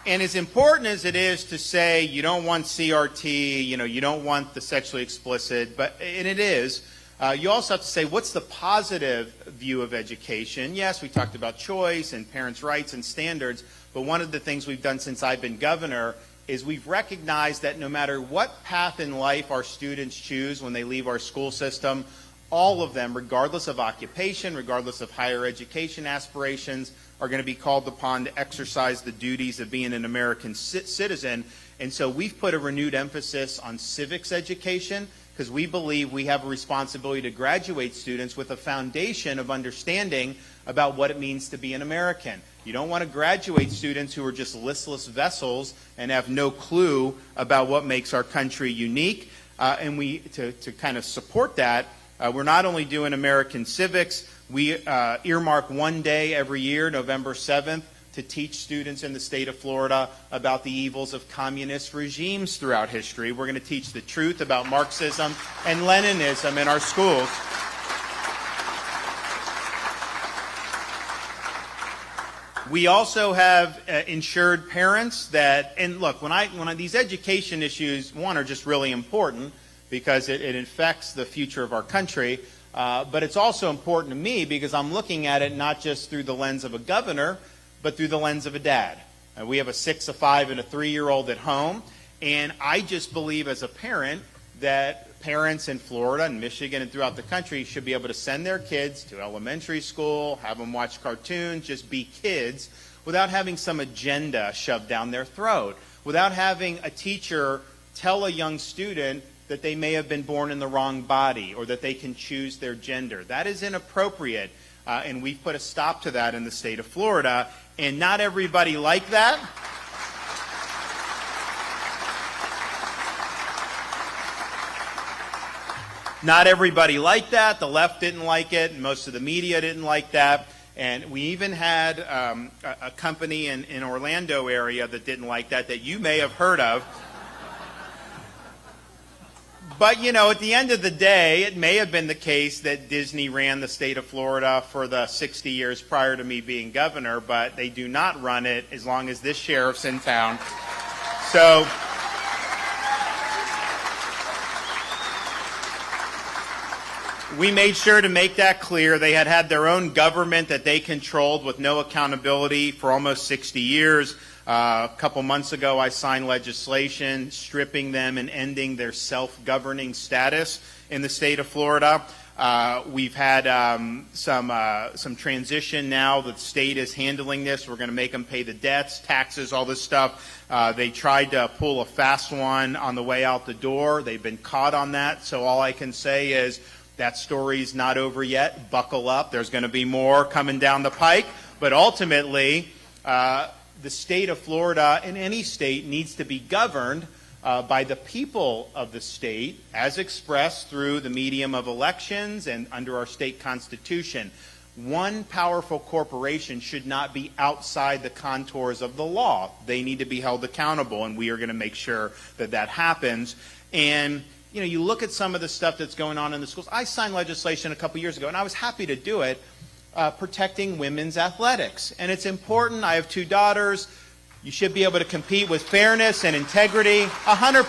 And as important as it is to say you don't want CRT, you don't want the sexually explicit, and it is, you also have to say what's the positive view of education. Yes, we talked about choice and parents' rights and standards, but one of the things we've done since I've been governor is we've recognized that no matter what path in life our students choose when they leave our school system, all of them, regardless of occupation, regardless of higher education aspirations, are going to be called upon to exercise the duties of being an American citizen. And so we've put a renewed emphasis on civics education because we believe we have a responsibility to graduate students with a foundation of understanding about what it means to be an American. You don't want to graduate students who are just listless vessels and have no clue about what makes our country unique. And to kind of support that, we're not only doing American civics, we earmark one day every year, November 7th, to teach students in the state of Florida about the evils of communist regimes throughout history. We're going to teach the truth about Marxism and Leninism in our schools. We also have insured parents that, and look, when these education issues, one, are just really important because it affects the future of our country, but it's also important to me because I'm looking at it not just through the lens of a governor, but through the lens of a dad. We have a 6, a 5, and a 3-year-old at home, and I just believe as a parent that parents in Florida and Michigan and throughout the country should be able to send their kids to elementary school, have them watch cartoons, just be kids, without having some agenda shoved down their throat, without having a teacher tell a young student that they may have been born in the wrong body or that they can choose their gender. That is inappropriate, and we've put a stop to that in the state of Florida, and not everybody liked that. Not everybody liked that. The left didn't like it, and most of the media didn't like that. And we even had a company in Orlando area that didn't like that you may have heard of. But, at the end of the day, it may have been the case that Disney ran the state of Florida for the 60 years prior to me being governor, but they do not run it as long as this sheriff's in town. So we made sure to make that clear. They had their own government that they controlled with no accountability for almost 60 years. A couple months ago, I signed legislation stripping them and ending their self-governing status in the state of Florida. We've had some transition now. The state is handling this. We're going to make them pay the debts, taxes, all this stuff. They tried to pull a fast one on the way out the door. They've been caught on that. So all I can say is that story's not over yet. Buckle up. There's going to be more coming down the pike. But ultimately, the state of Florida, and any state, needs to be governed by the people of the state as expressed through the medium of elections and under our state constitution. One powerful corporation should not be outside the contours of the law. They need to be held accountable, and we are going to make sure that that happens. And you look at some of the stuff that's going on in the schools. I signed legislation a couple years ago, and I was happy to do it, protecting women's athletics. And it's important. I have 2 daughters. You should be able to compete with fairness and integrity, 100%.